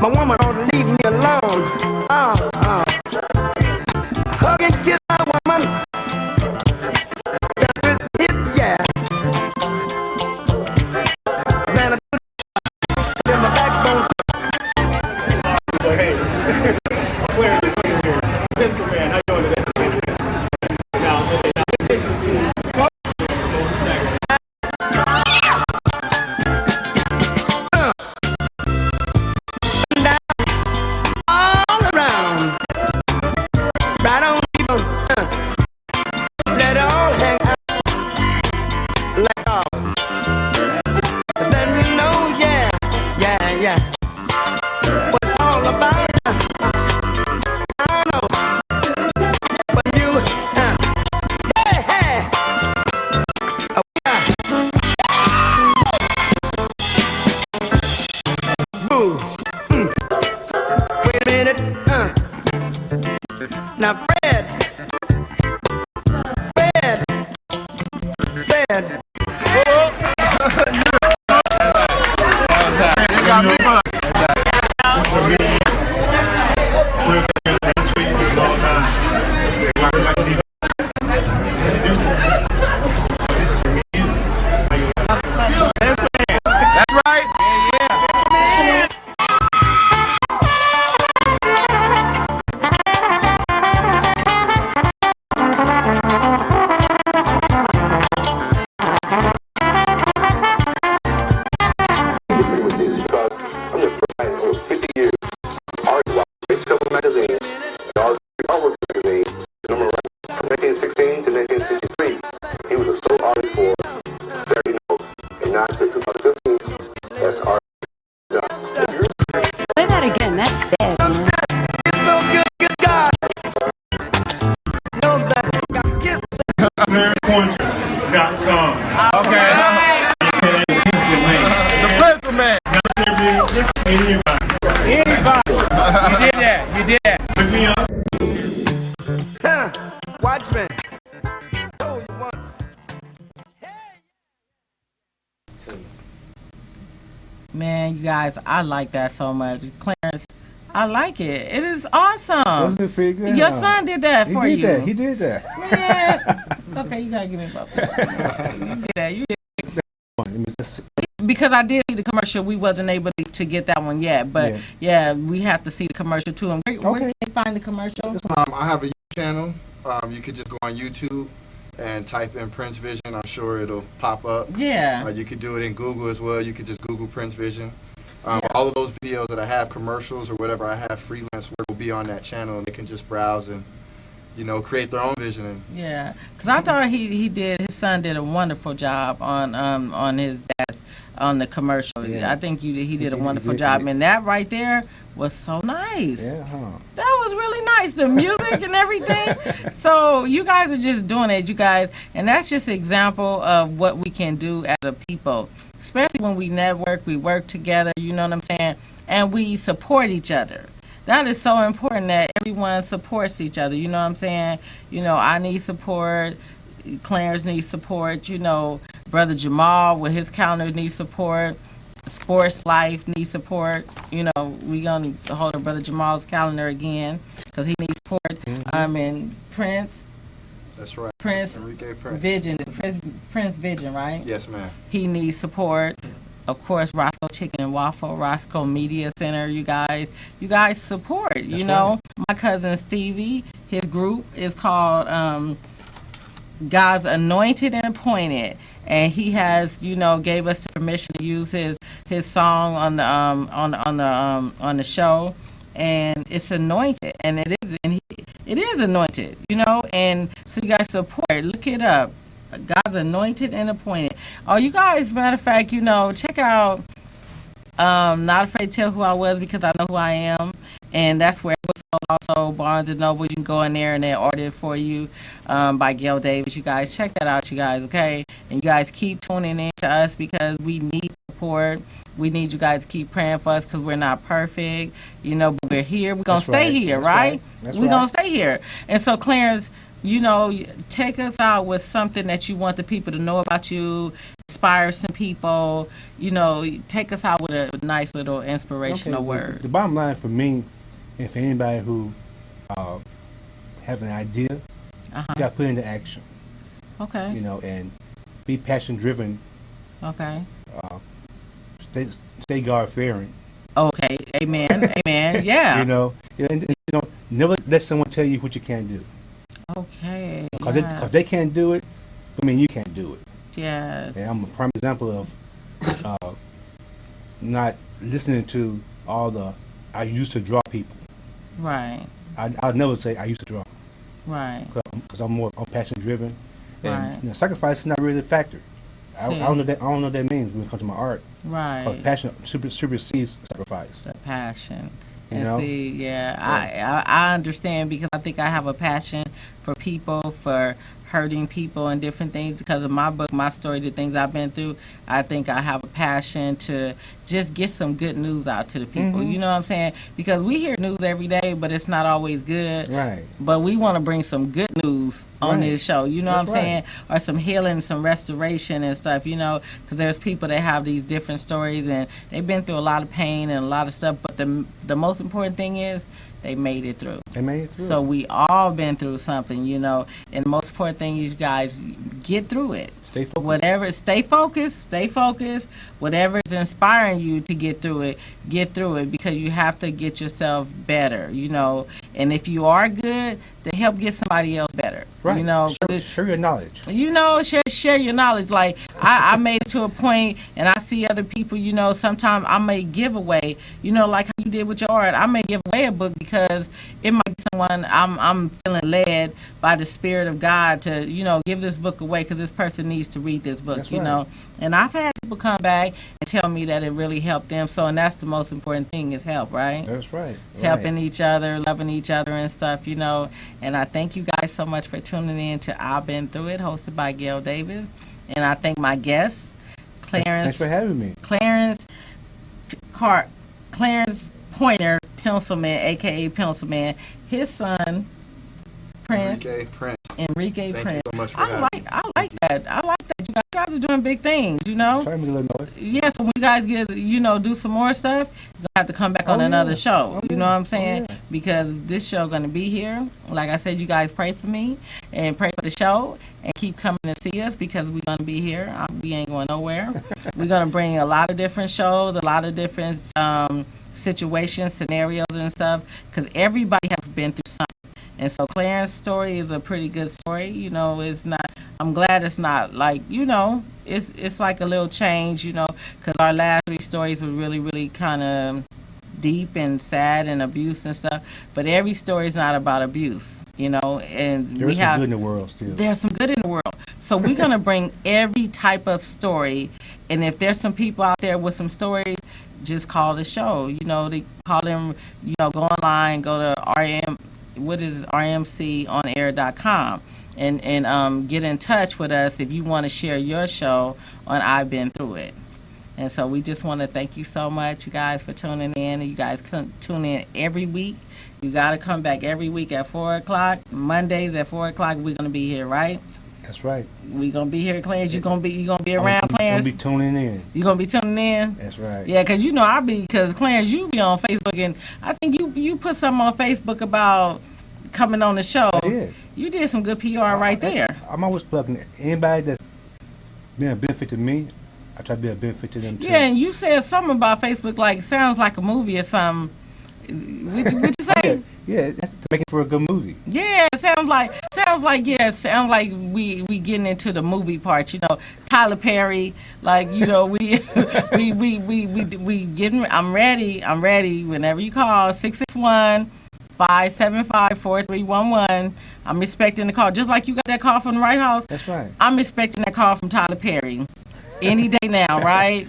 My woman don't leave me alone. Hug and kiss my woman. Got this hit, yeah. Then I put in my backbone. Hey, Clarence here. Pencil Man, how you doing today? Now, in addition to now, Fred. 2009 to 2015, that's our Play that again. That's bad, man. It's so good, good God. Know that. Yes. ClarencePointer.com. Okay. The Prince Man. Anybody. You did that. Look me up. Watchman. Man, you guys, I like that so much. Clarence, I like it. It is awesome. Wasn't it pretty good? Your son did that for you. He did that. Man. Okay, you gotta give me a bubble. You did that. You did. Because I did see the commercial, we wasn't able to get that one yet. But yeah, we have to see the commercial too. And where can you find the commercial? I have a YouTube channel. You could just go on YouTube and type in Prince Vision. I'm sure it'll pop up. Yeah. You could do it in Google as well. You could just Google Prince Vision. All of those videos that I have, commercials or whatever I have freelance work, will be on that channel, and they can just browse and, you know, create their own vision. Yeah, because I thought his son did a wonderful job on his dad's, on the commercial. Yeah. I think he did a wonderful job, and that right there was so nice. Yeah, that was really nice, the music and everything. So you guys are just doing it, you guys, and that's just an example of what we can do as a people, especially when we network, we work together, you know what I'm saying, and we support each other. That is so important that everyone supports each other, you know what I'm saying? You know, I need support, Clarence needs support, you know, Brother Jamal with his calendar needs support, Sports Life needs support, you know, we gonna hold up Brother Jamal's calendar again because he needs support. And Prince. That's right. Prince Vision, Prince Vision, right? Yes, ma'am. He needs support. Of course, Roscoe Chicken and Waffle, Roscoe Media Center, you guys support, you know. Right. My cousin Stevie, his group is called God's Anointed and Appointed, and he has, you know, gave us the permission to use his song on the show, and it's anointed, and it is anointed, you know, and so you guys support, look it up. God's Anointed and Appointed. Oh, you guys, matter of fact, you know, check out Not Afraid to Tell Who I Was Because I Know Who I Am. And that's where it was sold. Also, Barnes & Noble, you can go in there and they order it for you by Gail Davis. You guys, check that out, you guys, okay? And you guys keep tuning in to us because we need support. We need you guys to keep praying for us because we're not perfect, you know, but we're here. We're going to stay here, right? We're going to stay here. And so, Clarence, you know, take us out with something that you want the people to know about you, inspire some people, you know, take us out with a nice little inspirational word. The bottom line for me, and for anybody who have an idea, you got to put into action. Okay. You know, and be passion driven. Okay. Stay God fearing. Okay. Amen. Amen. Yeah. You know, never let someone tell you what you can't do. Okay. Because they can't do it, I mean, you can't do it. Yes. And I'm a prime example of not listening to all the I used to draw people. Right. I'll never say I used to draw. Right. Because I'm passion driven. And right. You know, sacrifice is not really a factor. I don't know what that means when it comes to my art. Right. Because passion supersedes sacrifice. The passion. And you know? see, yeah, I understand because I think I have a passion for people, for hurting people and different things because of my book, my story, the things I've been through. I think I have a passion to just get some good news out to the people. You know what I'm saying? Because we hear news every day, but it's not always good. Right. But we want to bring some good news on this show. You know what I'm saying? Or some healing, some restoration and stuff, you know, because there's people that have these different stories and they've been through a lot of pain and a lot of stuff. But the most important thing is they made it through. They made it through. So we all been through something, you know. And the most important thing is, you guys, get through it. Stay focused. Stay focused. Whatever is inspiring you to get through it because you have to get yourself better, you know. And if you are good, to help get somebody else better. Right. You know, share your knowledge. You know, share your knowledge. Like I made it to a point, and I see other people. You know, sometimes I may give away. You know, like how you did with your art. I may give away a book because it might be someone I'm feeling led by the Spirit of God to, you know, give this book away because this person needs to read this book. That's you right. know, and I've had people come back and tell me that it really helped them. So, and that's the most important thing is help, right? That's right. Helping each other, loving each other and stuff, you know. And I thank you guys so much for tuning in to I've Been Through It, hosted by Gail Davis. And I thank my guests, Clarence. Thanks for having me. Clarence Pointer, Pencilman, a.k.a. Pencilman. His son, Prince. Enrique Prince. Thank you so much for having me. I like that. I like that. You guys are doing big things, you know? Try to make a little noise. Yeah, so when you guys get, you know, do some more stuff, you're going to have to come back on another show. You know what I'm saying? Because this show going to be here. Like I said, you guys pray for me and pray for the show and keep coming to see us because we're going to be here. We ain't going nowhere. We're going to bring a lot of different shows, a lot of different situations, scenarios and stuff because everybody has been through something. And so Clarence's story is a pretty good story. You know, it's not, I'm glad it's not like, you know, it's like a little change, you know, because our last 3 stories were really, really kind of deep and sad and abuse and stuff. But every story is not about abuse, you know. And there's some good in the world still. There's some good in the world. So we're going to bring every type of story. And if there's some people out there with some stories, just call the show. You know, they call them, you know, go online, go to rmconair.com and get in touch with us if you want to share your show on I've Been Through It. And so we just want to thank you so much, you guys, for tuning in. You guys tune in every week. You got to come back every week at 4 o'clock. Mondays at 4 o'clock, we're going to be here, right? That's right. We're going to be here, Clarence. You gonna be around, Clarence? I'm going to be tuning in. You going to be tuning in? That's right. Yeah, because, you know, because Clarence, you be on Facebook, and I think you put something on Facebook about coming on the show. I did. You did some good PR right there. I'm always plugging anybody that's been a benefit to me. I try to be a benefit to them too. Yeah, and you said something about Facebook, like sounds like a movie or something. What'd you say? Yeah, that's to make it for a good movie. Yeah, it sounds like we getting into the movie part. You know, Tyler Perry, like, you know, we getting. I'm ready. Whenever you call 661-575-4311. I'm expecting the call, just like you got that call from the White House. That's right. I'm expecting that call from Tyler Perry any day now, right?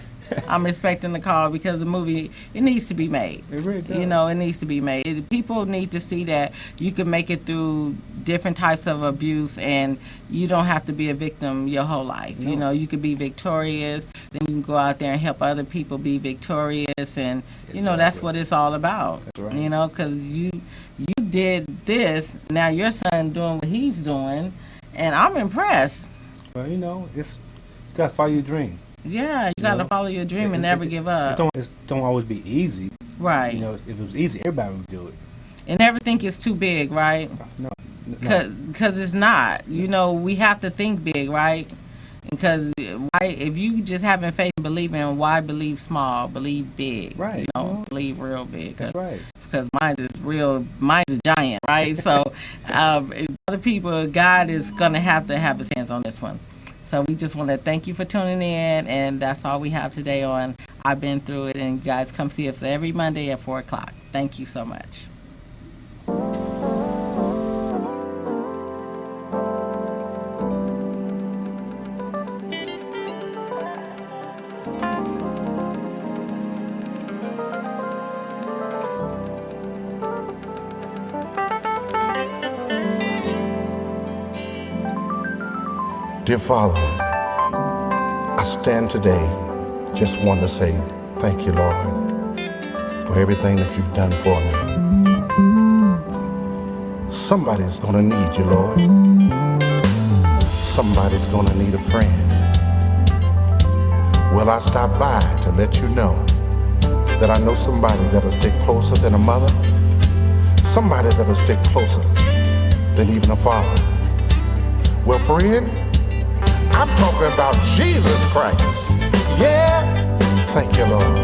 I'm expecting the call because the movie, it needs to be made. It really does. You know, it needs to be made. People need to see that you can make it through different types of abuse and you don't have to be a victim your whole life. No. You know, you could be victorious, then you can go out there and help other people be victorious, and, you know, that's what it's all about. That's right. You know, because you did this, now your son doing what he's doing, and I'm impressed. Well, you know, you got to follow your dream. Yeah, you got to follow your dream and never give up. It don't always be easy. Right. You know, if it was easy, everybody would do it. And never think it's too big, right? No. Because it's not. You know, we have to think big, right? Because if you just having faith and believing, why believe small? Believe big. Right. You know, believe real big. That's right. Because mine is giant, right? So other people, God is going to have his hands on this one. So we just want to thank you for tuning in, and that's all we have today on I've Been Through It. And you guys come see us every Monday at 4 o'clock. Thank you so much. Dear Father, I stand today just want to say thank you, Lord, for everything that you've done for me. Somebody's gonna need you, Lord. Somebody's gonna need a friend. Well, I stopped by to let you know that I know somebody that'll stick closer than a mother, somebody that'll stick closer than even a father. Well, friend, I'm talking about Jesus Christ. Yeah, thank you, Lord.